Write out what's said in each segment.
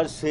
آج سے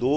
2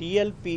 TLP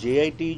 JIT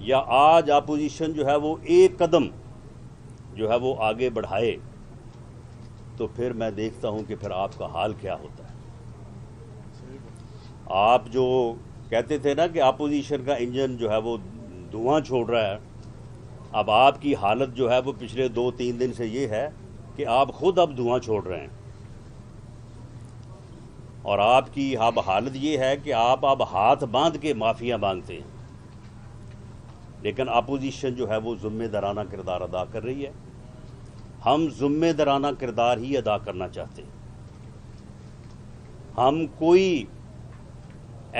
یا آج اپوزیشن جو ہے وہ ایک قدم جو ہے وہ آگے بڑھائے تو پھر میں دیکھتا ہوں کہ پھر آپ کا حال کیا ہوتا ہے۔ آپ جو کہتے تھے نا کہ اپوزیشن کا انجن جو ہے وہ دھواں چھوڑ رہا ہے، اب آپ کی حالت جو ہے وہ پچھلے 2-3 دن سے یہ ہے کہ آپ خود اب دھواں چھوڑ رہے ہیں، اور آپ کی اب حالت یہ ہے کہ آپ اب ہاتھ باندھ کے معافیاں مانگتے ہیں، لیکن اپوزیشن جو ہے وہ ذمہ دارانہ کردار ادا کر رہی ہے۔ ہم ذمہ دارانہ کردار ہی ادا کرنا چاہتے ہیں۔ ہم کوئی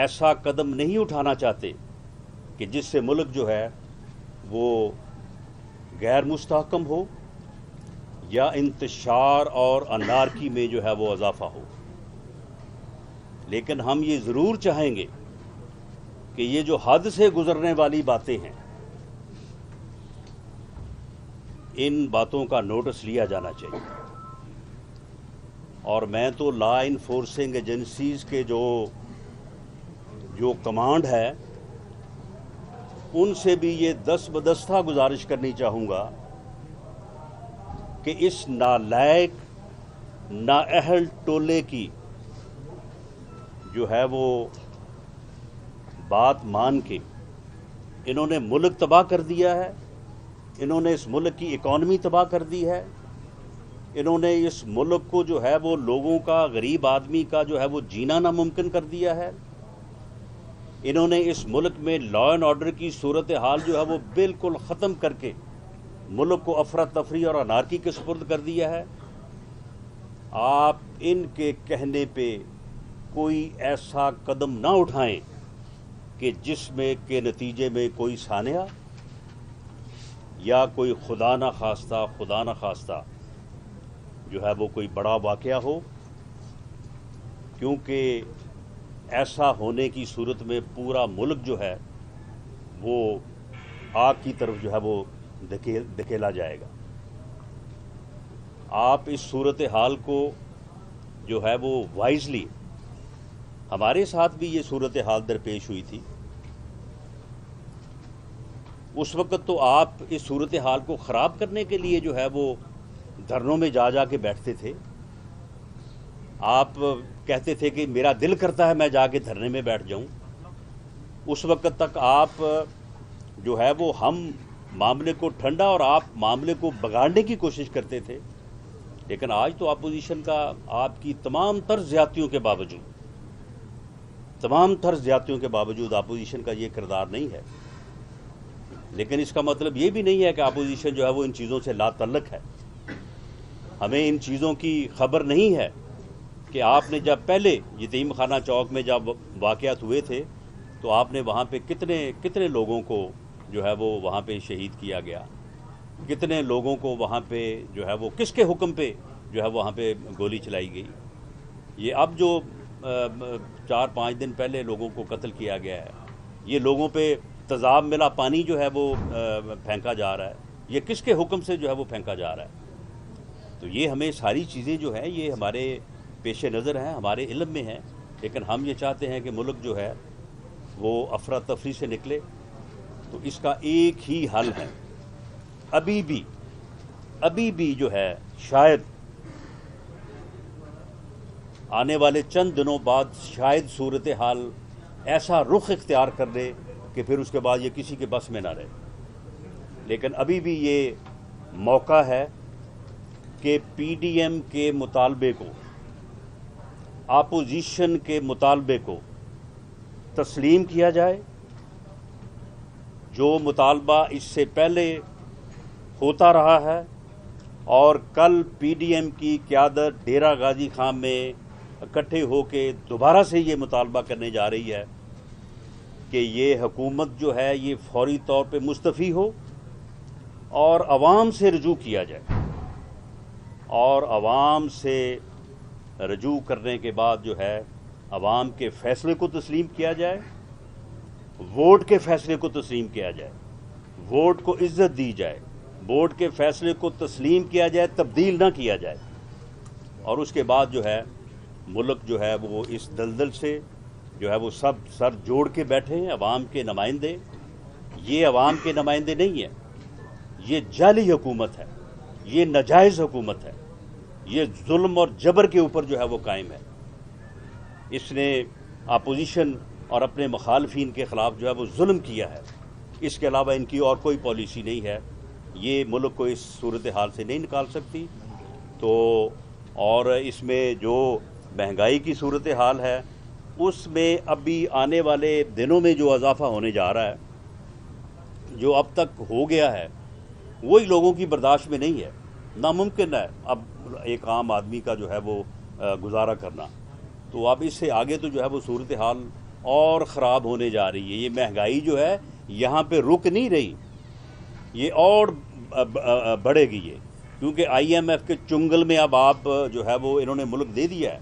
ایسا قدم نہیں اٹھانا چاہتے کہ جس سے ملک جو ہے وہ غیر مستحکم ہو یا انتشار اور انارکی میں جو ہے وہ اضافہ ہو، لیکن ہم یہ ضرور چاہیں گے کہ یہ جو حد سے گزرنے والی باتیں ہیں ان باتوں کا نوٹس لیا جانا چاہیے، اور میں تو لا انفورسنگ ایجنسیز کے جو کمانڈ ہے ان سے بھی یہ دست بدستہ گزارش کرنی چاہوں گا کہ اس نالائق نااہل ٹولے کی جو ہے وہ بات مان کے، انہوں نے ملک تباہ کر دیا ہے، انہوں نے اس ملک کی اکانومی تباہ کر دی ہے، انہوں نے اس ملک کو جو ہے وہ لوگوں کا، غریب آدمی کا جو ہے وہ جینا ناممکن کر دیا ہے، انہوں نے اس ملک میں لا اینڈ آرڈر کی صورتحال جو ہے وہ بالکل ختم کر کے ملک کو افراتفری اور انارکی کے سپرد کر دیا ہے۔ آپ ان کے کہنے پہ کوئی ایسا قدم نہ اٹھائیں کہ جس میں کے نتیجے میں کوئی سانحہ یا کوئی خدا نہ خواستہ جو ہے وہ کوئی بڑا واقعہ ہو، کیونکہ ایسا ہونے کی صورت میں پورا ملک جو ہے وہ آگ کی طرف جو ہے وہ دھکیلا جائے گا۔ آپ اس صورتحال کو جو ہے وہ وائزلی، ہمارے ساتھ بھی یہ صورتحال درپیش ہوئی تھی، اس وقت تو آپ اس صورتحال کو خراب کرنے کے لیے جو ہے وہ دھرنوں میں جا کے بیٹھتے تھے۔ آپ کہتے تھے کہ میرا دل کرتا ہے میں جا کے دھرنے میں بیٹھ جاؤں۔ اس وقت تک آپ جو ہے وہ ہم معاملے کو ٹھنڈا اور آپ معاملے کو بگاڑنے کی کوشش کرتے تھے، لیکن آج تو اپوزیشن کا آپ کی تمام تر زیادتیوں کے باوجود اپوزیشن کا یہ کردار نہیں ہے، لیکن اس کا مطلب یہ بھی نہیں ہے کہ اپوزیشن جو ہے وہ ان چیزوں سے لا تعلق ہے۔ ہمیں ان چیزوں کی خبر نہیں ہے کہ آپ نے جب پہلے یتیم خانہ چوک میں جب واقعات ہوئے تھے تو آپ نے وہاں پہ کتنے لوگوں کو جو ہے وہ وہاں پہ شہید کیا گیا، کتنے لوگوں کو وہاں پہ جو ہے وہ کس کے حکم پہ جو ہے وہاں پہ گولی چلائی گئی۔ یہ اب جو 4-5 دن پہلے لوگوں کو قتل کیا گیا ہے، یہ لوگوں پہ تیزاب ملا پانی جو ہے وہ پھینکا جا رہا ہے، یہ کس کے حکم سے جو ہے وہ پھینکا جا رہا ہے۔ تو یہ ہمیں ساری چیزیں جو ہیں یہ ہمارے پیش نظر ہیں، ہمارے علم میں ہیں، لیکن ہم یہ چاہتے ہیں کہ ملک جو ہے وہ افراتفری سے نکلے۔ تو اس کا ایک ہی حل ہے، ابھی بھی جو ہے شاید آنے والے چند دنوں بعد شاید صورتحال ایسا رخ اختیار کر لے کہ پھر اس کے بعد یہ کسی کے بس میں نہ رہے، لیکن ابھی بھی یہ موقع ہے کہ پی ڈی ایم کے مطالبے کو، اپوزیشن کے مطالبے کو تسلیم کیا جائے۔ جو مطالبہ اس سے پہلے ہوتا رہا ہے اور کل پی ڈی ایم کی قیادت ڈیرہ غازی خان میں اکٹھے ہو کے دوبارہ سے یہ مطالبہ کرنے جا رہی ہے کہ یہ حکومت جو ہے یہ فوری طور پہ مستعفی ہو اور عوام سے رجوع کیا جائے، اور عوام سے رجوع کرنے کے بعد جو ہے عوام کے فیصلے کو تسلیم کیا جائے، ووٹ کے فیصلے کو تسلیم کیا جائے، ووٹ کو عزت دی جائے، ووٹ کے فیصلے کو تسلیم کیا جائے، تبدیل نہ کیا جائے، اور اس کے بعد جو ہے ملک جو ہے وہ اس دلدل سے جو ہے وہ سب سر جوڑ کے بیٹھے ہیں، عوام کے نمائندے یہ عوام کے نمائندے نہیں ہیں، یہ جعلی حکومت ہے، یہ ناجائز حکومت ہے، یہ ظلم اور جبر کے اوپر جو ہے وہ قائم ہے۔ اس نے اپوزیشن اور اپنے مخالفین کے خلاف جو ہے وہ ظلم کیا ہے، اس کے علاوہ ان کی اور کوئی پالیسی نہیں ہے۔ یہ ملک کو اس صورتحال سے نہیں نکال سکتی۔ تو اور اس میں جو مہنگائی کی صورتحال ہے، اس میں ابھی آنے والے دنوں میں جو اضافہ ہونے جا رہا ہے، جو اب تک ہو گیا ہے، وہی لوگوں کی برداشت میں نہیں ہے۔ ناممکن ہے اب ایک عام آدمی کا جو ہے وہ گزارا کرنا۔ تو اب اس سے آگے تو جو ہے وہ صورتحال اور خراب ہونے جا رہی ہے۔ یہ مہنگائی جو ہے یہاں پہ رک نہیں رہی، یہ اور بڑھے گی یہ، کیونکہ آئی ایم ایف کے چنگل میں اب آپ جو ہے وہ انہوں نے ملک دے دیا ہے،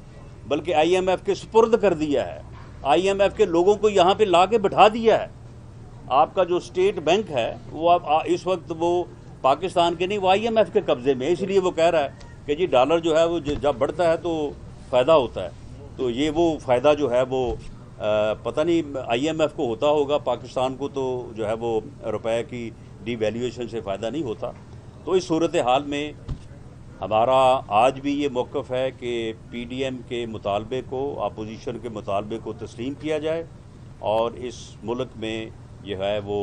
بلکہ آئی ایم ایف کے سپرد کر دیا ہے۔ آئی ایم ایف کے لوگوں کو یہاں پہ لا کے بٹھا دیا ہے۔ آپ کا جو اسٹیٹ بینک ہے وہ اب اس وقت وہ پاکستان کے نہیں، وہ آئی ایم ایف کے قبضے میں ہے۔ اس لیے وہ کہہ رہا ہے کہ جی ڈالر جو ہے وہ جب بڑھتا ہے تو فائدہ ہوتا ہے۔ تو یہ وہ فائدہ جو ہے وہ پتہ نہیں آئی ایم ایف کو ہوتا ہوگا، پاکستان کو تو جو ہے وہ روپے کی ڈی ویلیویشن سے فائدہ نہیں ہوتا۔ تو اس صورتحال میں ہمارا آج بھی یہ موقف ہے کہ پی ڈی ایم کے مطالبے کو، اپوزیشن کے مطالبے کو تسلیم کیا جائے اور اس ملک میں جو ہے وہ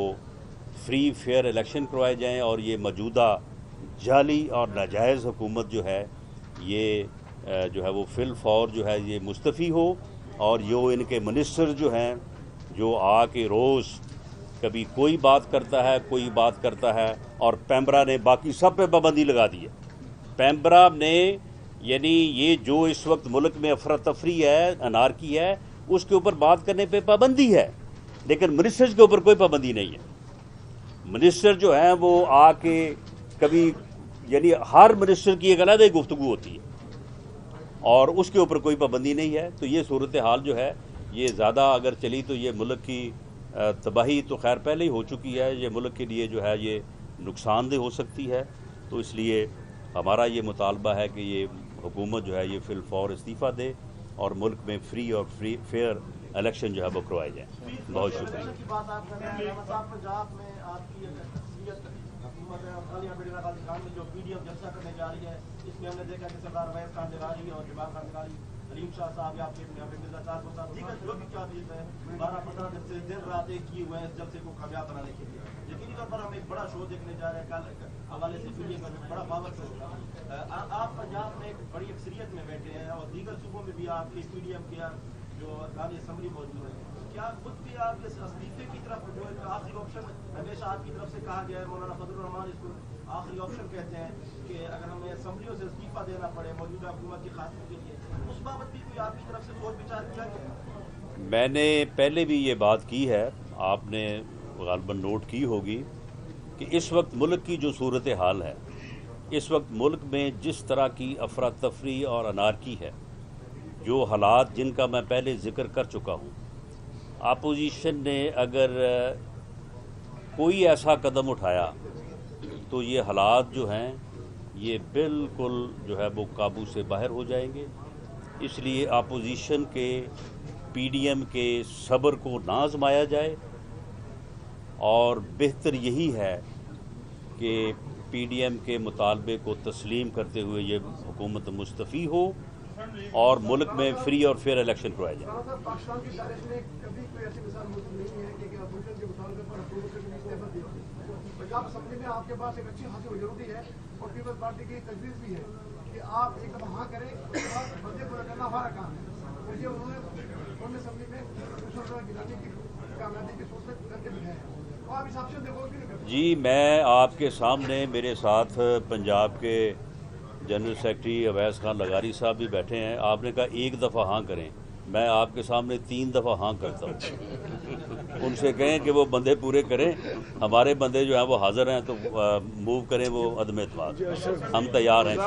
فری فیئر الیکشن کروائے جائیں، اور یہ موجودہ جعلی اور ناجائز حکومت جو ہے یہ جو ہے وہ فی الفور جو ہے یہ مستعفی ہو، اور جو ان کے منسٹر جو ہیں جو آ کے روز کبھی کوئی بات کرتا ہے کوئی بات کرتا ہے، اور پیمبرا نے باقی سب پہ پابندی لگا دی ہے۔ پیمبرا نے یعنی یہ جو اس وقت ملک میں افراتفری ہے، انارکی ہے، اس کے اوپر بات کرنے پہ پابندی ہے، لیکن منسٹرز کے اوپر کوئی پابندی نہیں ہے۔ منسٹر جو ہیں وہ آ کے کبھی یعنی ہر منسٹر کی ایک علیحدہ گفتگو ہوتی ہے اور اس کے اوپر کوئی پابندی نہیں ہے۔ تو یہ صورتحال جو ہے یہ زیادہ اگر چلی تو یہ ملک کی تباہی تو خیر پہلے ہی ہو چکی ہے، یہ ملک کے لیے جو ہے یہ نقصان دہ ہو سکتی ہے۔ تو اس لیے ہمارا یہ مطالبہ ہے کہ یہ حکومت جو ہے یہ فی الفور استعفیٰ دے اور ملک میں فری اور فیئر الیکشن جو ہے وہ کروائے جائیں۔ بہت شکریہ۔ جو پی ڈی ایم جلسہ کرنے جا رہی ہے، اس میں ہم نے دیکھا کہ سردار اویس خان نگاری اور جمال خان نگاری، علیم شاہ صاحب یا مرزا طاہر صاحب دیگر جو بھی قابلیت ہے 12-15 دن سے دن رات ایک کیے ہوئے ہیں اس جلسے کو کامیاب بنانے کے لیے۔ یقینی طور پر ہم ایک بڑا شو دیکھنے جا رہے ہیں، کل حوالے سے پی ڈی ایم کا بڑا پاور شو ہوگا۔ آپ پنجاب میں ایک بڑی اکثریت میں بیٹھے ہیں اور دیگر صوبوں میں بھی آپ کی پی ڈی ایم کے جو ارکان اسمبلی موجود ہیں، کیا خود بھی آپ اس استعفے کی طرف جو ایک آخری آپشن ہمیشہ آپ کی طرف سے کہا گیا ہے، مولانا فضل الرحمان اس کو آخری آپشن کہتے ہیں کہ اگر ہمیں اسمبلیوں سے استعفیٰ دینا پڑے موجودہ حکومت کی خاصیت کے لیے، اس بابت بھی کوئی آپ کی طرف سے سوچ بچار کیا گیا؟ میں نے پہلے بھی یہ بات کی ہے، آپ نے غالباً نوٹ کی ہوگی کہ اس وقت ملک کی جو صورتحال ہے، اس وقت ملک میں جس طرح کی افراتفری اور انارکی ہے، جو حالات جن کا میں پہلے ذکر کر چکا ہوں، اپوزیشن نے اگر کوئی ایسا قدم اٹھایا تو یہ حالات جو ہیں یہ بالکل جو ہے وہ قابو سے باہر ہو جائیں گے۔ اس لیے اپوزیشن کے پی ڈی ایم کے صبر کو نہ آزمایا جائے، اور بہتر یہی ہے کہ پی ڈی ایم کے مطالبے کو تسلیم کرتے ہوئے یہ حکومت مستعفی ہو اور ملک میں فری اور فیئر الیکشن کروائے جائیں۔ پاکستان کی تاریخ میں کبھی کوئی ایسی مثال موجود نہیں ہے کہ اپوزیشن کے مطالبے پر حکومت نے استعفیٰ دیا۔ پنجاب اسمبلی میں آپ کے پاس ایک اچھی خاصی میجورٹی ہے اور پیپلز پارٹی کی تجویز بھی ہے کہ آپ ایک دفعہ ہاں کریں، اس کے بعد بندے کو کرنا ہمارا کام ہے۔ اور یہ انہوں نے اسمبلی میں گرانے کی کامیابی کی سوچ سے کر کے دکھایا ہے۔ تو آپ اس آپشن دیکھو کہ نہیں؟ جی، میں آپ کے سامنے، میرے ساتھ پنجاب کے جنرل سیکرٹری اویس خان نگاری صاحب بھی بیٹھے ہیں۔ آپ نے کہا ایک دفعہ ہاں کریں، میں آپ کے سامنے 3 دفعہ ہاں کرتا ہوں۔ ان سے کہیں کہ وہ بندے پورے کریں، ہمارے بندے جو ہیں وہ حاضر ہیں، تو موو کریں وہ عدم اعتماد، ہم تیار ہیں۔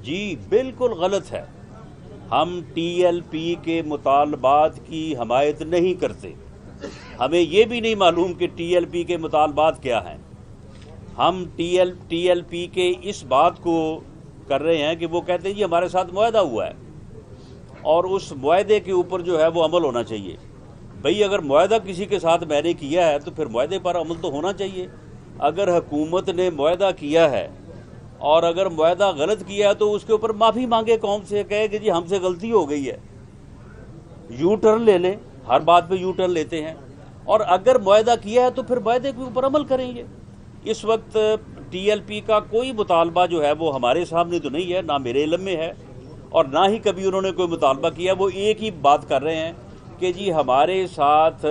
جی بالکل غلط ہے، ہم ٹی ایل پی کے مطالبات کی حمایت نہیں کرتے، ہمیں یہ بھی نہیں معلوم کہ ٹی ایل پی کے مطالبات کیا ہیں۔ ہم ٹی ایل پی کے اس بات کو کر رہے ہیں کہ وہ کہتے ہیں جی ہمارے ساتھ معاہدہ ہوا ہے، اور اس معاہدے کے اوپر جو ہے وہ عمل ہونا چاہیے. بھئی اگر معاہدہ کسی کے ساتھ میں نے کیا ہے تو پھر معاہدے پر عمل تو ہونا چاہیے. اگر حکومت نے معاہدہ کیا ہے اور اگر معاہدہ غلط کیا ہے تو اس کے اوپر معافی مانگے قوم سے, کہے کہ جی ہم سے غلطی ہو گئی ہے. یو ٹرن لے لیں, ہر بات پہ یو ٹرن لیتے ہیں. اور اگر معاہدہ کیا ہے تو پھر معاہدے کے اوپر عمل کریں گے. اس وقت ٹی ایل پی کا کوئی مطالبہ جو ہے وہ ہمارے سامنے تو نہیں ہے, نہ میرے علم میں ہے اور نہ ہی کبھی انہوں نے کوئی مطالبہ کیا. وہ ایک ہی بات کر رہے ہیں کہ جی ہمارے ساتھ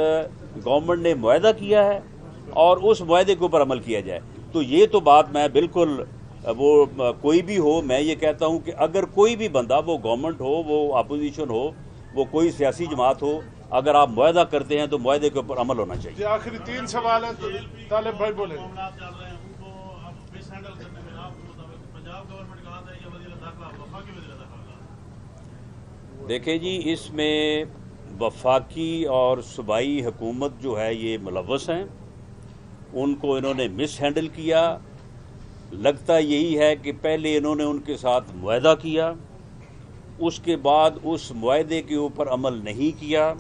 گورنمنٹ نے معاہدہ کیا ہے اور اس معاہدے کے اوپر عمل کیا جائے. تو یہ تو بات میں بالکل, وہ کوئی بھی ہو, میں یہ کہتا ہوں کہ اگر کوئی بھی بندہ, وہ گورنمنٹ ہو, وہ اپوزیشن ہو, وہ کوئی سیاسی جماعت ہو, اگر آپ معاہدہ کرتے ہیں تو معاہدے کے اوپر عمل ہونا چاہیے. جی آخری 3 سوال ہیں, طالب بھائی بولیں. دیکھیں جی, اس میں وفاقی اور صوبائی حکومت جو ہے یہ ملوث ہیں. ان کو انہوں نے مس ہینڈل کیا. لگتا یہی ہے کہ پہلے انہوں نے ان کے ساتھ معاہدہ کیا, اس کے بعد اس معاہدے کے اوپر عمل نہیں کیا.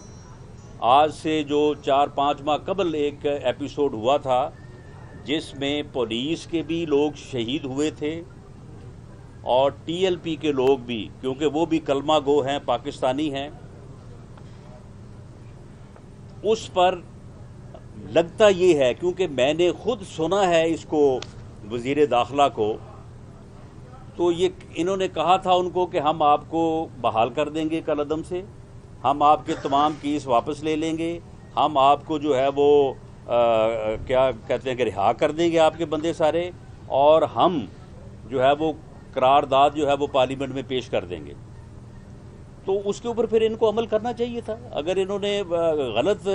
آج سے جو 4-5 ماہ قبل ایک ایپیسوڈ ہوا تھا جس میں پولیس کے بھی لوگ شہید ہوئے تھے اور ٹی ایل پی کے لوگ بھی, کیونکہ وہ بھی کلمہ گو ہیں, پاکستانی ہیں. اس پر لگتا یہ ہے, کیونکہ میں نے خود سنا ہے اس کو وزیر داخلہ کو, تو یہ انہوں نے کہا تھا ان کو کہ ہم آپ کو بحال کر دیں گے کالعدم سے, ہم آپ کے تمام کیس واپس لے لیں گے, ہم آپ کو جو ہے وہ کیا کہتے ہیں کہ رہا کر دیں گے آپ کے بندے سارے, اور ہم جو ہے وہ قرارداد جو ہے وہ پارلیمنٹ میں پیش کر دیں گے. تو اس کے اوپر پھر ان کو عمل کرنا چاہیے تھا. اگر انہوں نے غلط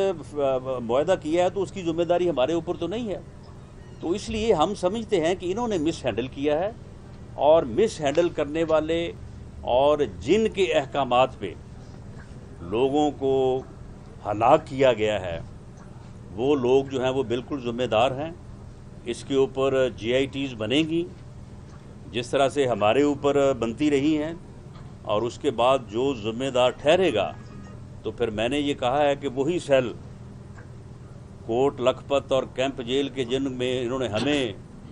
معاہدہ کیا ہے تو اس کی ذمہ داری ہمارے اوپر تو نہیں ہے. تو اس لیے ہم سمجھتے ہیں کہ انہوں نے مس ہینڈل کیا ہے, اور مس ہینڈل کرنے والے اور جن کے احکامات پہ لوگوں کو ہلاک کیا گیا ہے وہ لوگ جو ہیں وہ بالکل ذمہ دار ہیں. اس کے اوپر جی آئی ٹیز بنیں گی جس طرح سے ہمارے اوپر بنتی رہی ہیں, اور اس کے بعد جو ذمہ دار ٹھہرے گا تو پھر میں نے یہ کہا ہے کہ وہی سیل کوٹ لکھپت اور کیمپ جیل کے جن میں انہوں نے ہمیں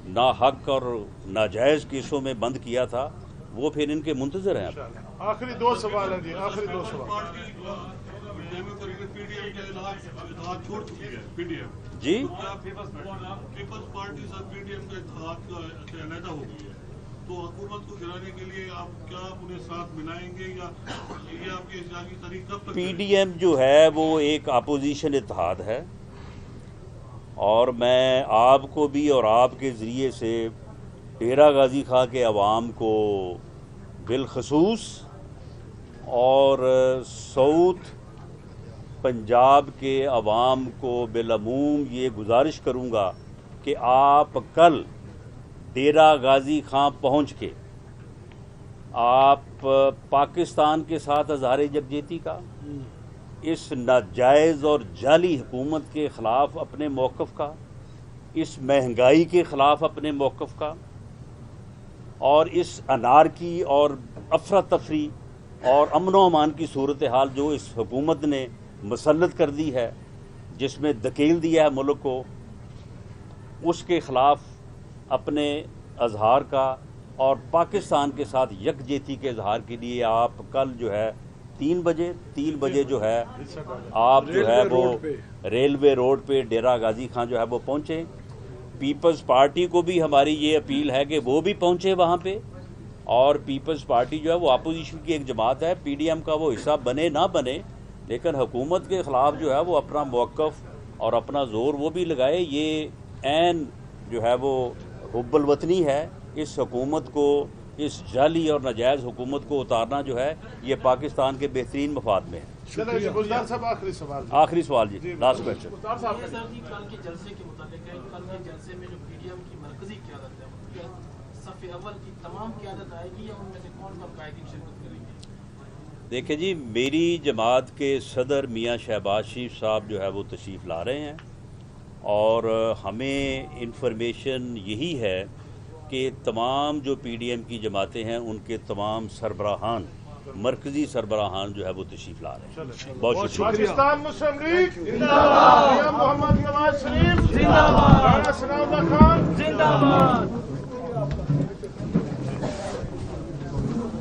ناحق اور ناجائز کیسوں میں بند کیا تھا وہ پھر ان کے منتظر ہیں. آخری 2 سوال ہیں جی, آخری 2 سوال. جی پیپلز پارٹی سے پی ڈی ایم کا اتحاد کا علیحدہ ہو گئی ہے, تو حکومت کو گرانے کے لیے آپ کیا انہیں ساتھ ملائیں گے, یا یہ آپ کے احتجاج کی تاریخ کب تک؟ پی ڈی ایم جو ہے وہ ایک اپوزیشن اتحاد ہے, اور میں آپ کو بھی اور آپ کے ذریعے سے ڈیرہ غازی خاں کے عوام کو بالخصوص اور ساؤتھ پنجاب کے عوام کو بالعموم یہ گزارش کروں گا کہ آپ کل ڈیرہ غازی خاں پہنچ کے آپ پاکستان کے ساتھ اظہار یکجہتی کا, اس ناجائز اور جعلی حکومت کے خلاف اپنے موقف کا, اس مہنگائی کے خلاف اپنے موقف کا, اور اس انارکی اور افراتفری اور امن و امان کی صورتحال جو اس حکومت نے مسلط کر دی ہے, جس میں دھکیل دیا ہے ملک کو, اس کے خلاف اپنے اظہار کا اور پاکستان کے ساتھ یکجہتی کے اظہار کے لیے آپ کل جو ہے 3 بجے جو ہے آپ جو ہے وہ ریلوے روڈ پہ ڈیرہ غازی خاں جو ہے وہ پہنچیں. پیپلز پارٹی کو بھی ہماری یہ اپیل ہے کہ وہ بھی پہنچے وہاں پہ, اور پیپلز پارٹی جو ہے وہ اپوزیشن کی ایک جماعت ہے, پی ڈی ایم کا وہ حصہ بنے نہ بنے, لیکن حکومت کے خلاف جو ہے وہ اپنا موقف اور اپنا زور وہ بھی لگائے. یہ عین جو ہے وہ حب الوطنی ہے. اس حکومت کو, اس جعلی اور ناجائز حکومت کو اتارنا جو ہے یہ پاکستان کے بہترین مفاد میں ہے. چلیں جی گلزار صاحب آخری سوال جی, لاسٹ کویسچن. سر جی کل کے جلسے کے متعلق ہے, کل کے جلسے میں جو پی ڈی ایم کی مرکزی قیادت ہے صف اول کی تمام قیادت آئے گی, یا ان میں سے کون کون قائدین شرکت کریں گے؟ دیکھیں جی, میری جماعت کے صدر میاں شہباز شریف صاحب جو ہے وہ تشریف لا رہے ہیں, اور ہمیں انفارمیشن یہی ہے کہ تمام جو پی ڈی ایم کی جماعتیں ہیں ان کے تمام سربراہان مرکزی سربراہان جو ہے وہ تشریف لا رہے ہیں. بہت شکریہ. پاکستان مسلم لیگ زندہ باد. محمد نواز شریف زندہ باد. رانا ثناء اللہ خان زندہ باد.